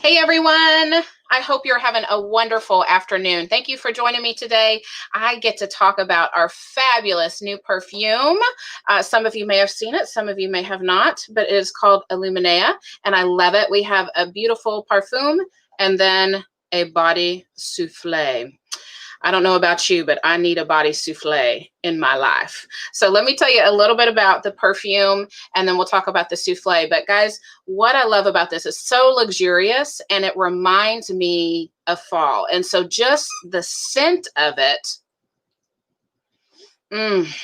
Hey everyone, I hope you're having a wonderful afternoon. Thank you for joining me today. I get to talk about our fabulous new perfume. Some of you may have seen it, some of you may have not, but it is called Illuminea, and I love it. We have a beautiful parfum and then a body souffle. I don't know about you, but I need a body souffle in my life. So let me tell you a little bit about the perfume and then we'll talk about the souffle. But guys, what I love about this is so luxurious and it reminds me of fall. And so just the scent of it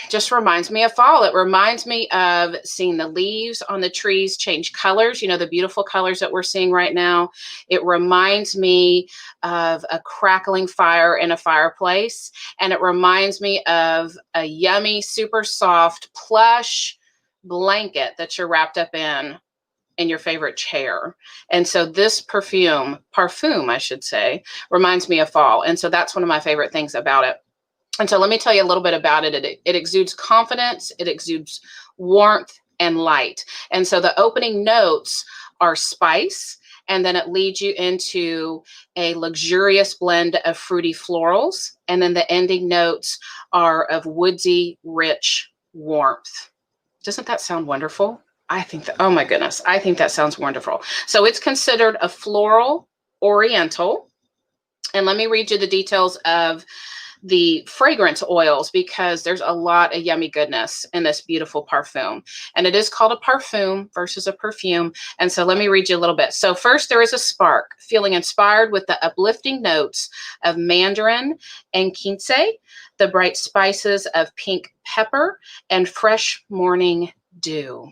just reminds me of fall. It reminds me of seeing the leaves on the trees change colors, you know, the beautiful colors that we're seeing right now. It reminds me of a crackling fire in a fireplace. And it reminds me of a yummy, super soft, plush blanket that you're wrapped up in your favorite chair. And so this parfum, I should say, reminds me of fall. And so that's one of my favorite things about it. And so let me tell you a little bit about it. It exudes confidence, it exudes warmth and light. And so the opening notes are spice, and then it leads you into a luxurious blend of fruity florals. And then the ending notes are of woodsy, rich warmth. Doesn't that sound wonderful? I think that, oh my goodness, I think that sounds wonderful. So it's considered a floral oriental. And let me read you the details of the fragrance oils because there's a lot of yummy goodness in this beautiful parfum. And it is called a parfum versus a perfume. And so let me read you a little bit. So first there is a spark, feeling inspired with the uplifting notes of mandarin and quince, the bright spices of pink pepper, and fresh morning dew.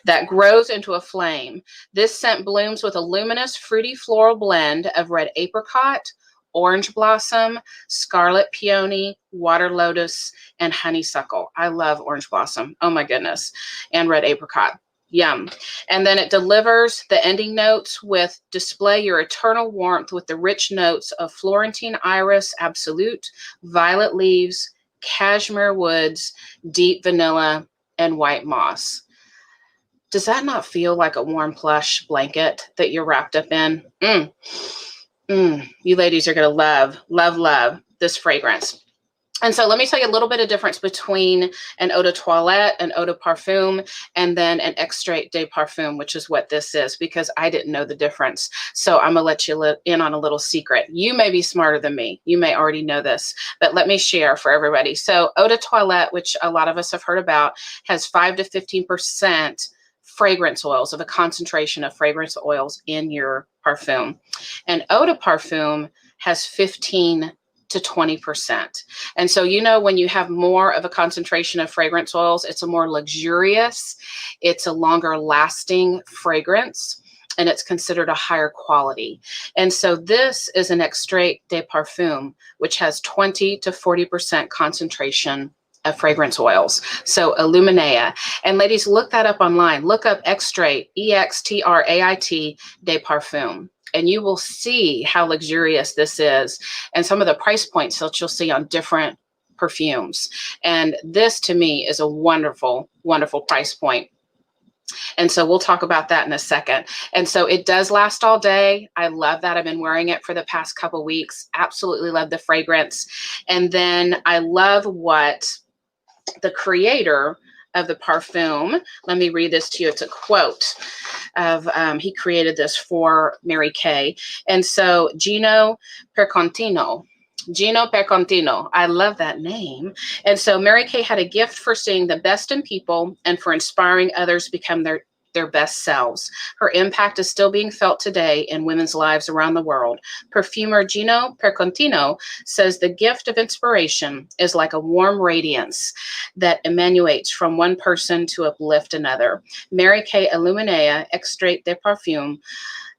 That grows into a flame. This scent blooms with a luminous, fruity floral blend of red apricot, orange blossom, scarlet peony, water lotus, and honeysuckle. I love orange blossom. Oh my goodness. And red apricot. Yum. And then it delivers the ending notes with display your eternal warmth with the rich notes of Florentine iris, absolute, violet leaves, cashmere woods, deep vanilla, and white moss. Does that not feel like a warm plush blanket that you're wrapped up in? You ladies are going to love this fragrance. And so let me tell you a little bit of difference between an eau de toilette, an eau de parfum, and then an extrait de parfum, which is what this is, because I didn't know the difference. So I'm going to let you in on a little secret. You may be smarter than me. You may already know this, but let me share for everybody. So eau de toilette, which a lot of us have heard about, has 5 to 15% fragrance oils, of a concentration of fragrance oils in your parfum. And eau de parfum has 15 to 20%. And so, you know, when you have more of a concentration of fragrance oils, it's a more luxurious, it's a longer lasting fragrance, and it's considered a higher quality. And so this is an extrait de parfum, which has 20 to 40% concentration of fragrance oils. So Illuminea. And ladies, look that up online. Look up extrait, extrait de parfum. And you will see how luxurious this is and some of the price points that you'll see on different perfumes. And this to me is a wonderful, wonderful price point. And so we'll talk about that in a second. And so it does last all day. I love that. I've been wearing it for the past couple weeks. Absolutely love the fragrance. And then I love what the creator of the parfum, let me read this to you. It's a quote of, he created this for Mary Kay. And so Gino Percontino, I love that name. And so Mary Kay had a gift for seeing the best in people and for inspiring others become their best selves. Her impact is still being felt today in women's lives around the world. Perfumer Gino Percontino says the gift of inspiration is like a warm radiance that emanates from one person to uplift another. Mary Kay Illuminea Extrait de Parfum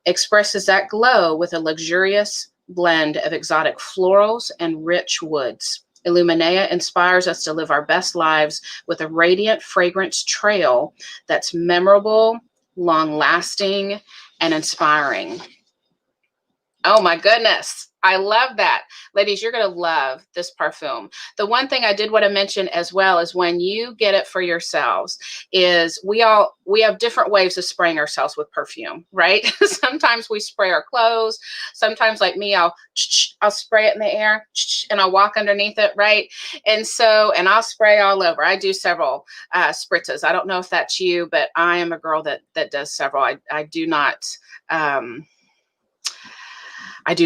expresses that glow with a luxurious blend of exotic florals and rich woods. Illuminea inspires us to live our best lives with a radiant fragrance trail that's memorable, long-lasting, and inspiring. Oh my goodness. I love that. Ladies, you're going to love this perfume. The one thing I did want to mention as well is when you get it for yourselves is we have different ways of spraying ourselves with perfume, right? Sometimes we spray our clothes. Sometimes like me, I'll spray it in the air and I'll walk underneath it, right? And I'll spray all over. I do several spritzes. I don't know if that's you, but I am a girl that does several. I do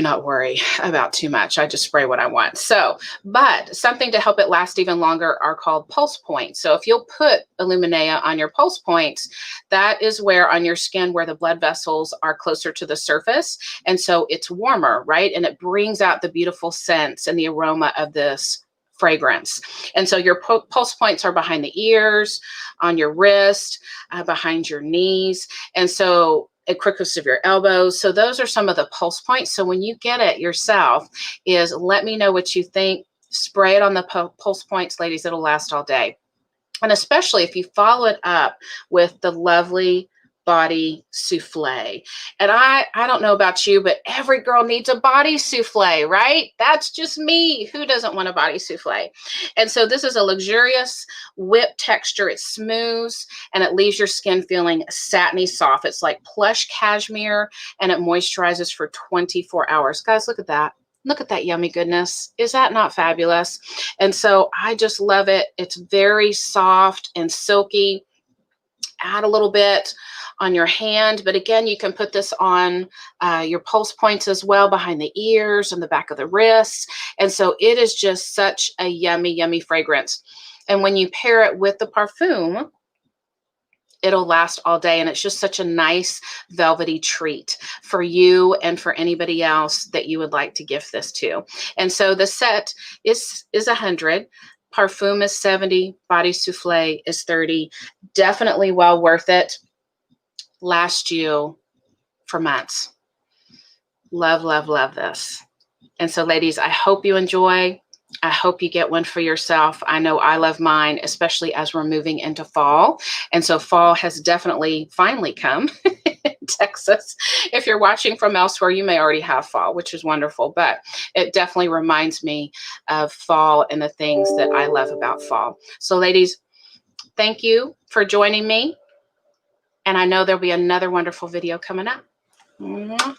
not worry about too much. I just spray what I want. So, but something to help it last even longer are called pulse points. So if you'll put Illuminea on your pulse points, that is where on your skin where the blood vessels are closer to the surface. And so it's warmer, right? And it brings out the beautiful scents and the aroma of this fragrance. And so your pulse points are behind the ears, on your wrist, behind your knees. And so at crooks of your elbows. So those are some of the pulse points. So when you get it yourself is let me know what you think. Spray it on the pulse points, ladies. It'll last all day. And especially if you follow it up with the lovely body souffle. And I don't know about you, but every girl needs a body souffle, right? That's just me. Who doesn't want a body souffle? And so this is a luxurious whip texture. It's smooth and it leaves your skin feeling satiny soft. It's like plush cashmere and it moisturizes for 24 hours. Guys, look at that. Look at that yummy goodness. Is that not fabulous? And so I just love it. It's very soft and silky. Add a little bit on your hand, but again, you can put this on your pulse points as well, behind the ears and the back of the wrists. And so it is just such a yummy, yummy fragrance. And when you pair it with the Parfum, it'll last all day. And it's just such a nice velvety treat for you and for anybody else that you would like to gift this to. And so the set is 100. Parfum is 70, body souffle is 30. Definitely well worth it. Last you for months. Love, love, love this. And so ladies, I hope you enjoy. I hope you get one for yourself. I know I love mine, especially as we're moving into fall. And so fall has definitely finally come in Texas. If you're watching from elsewhere, you may already have fall, which is wonderful, but it definitely reminds me of fall and the things that I love about fall. So ladies, thank you for joining me. And I know there'll be another wonderful video coming up. Mwah.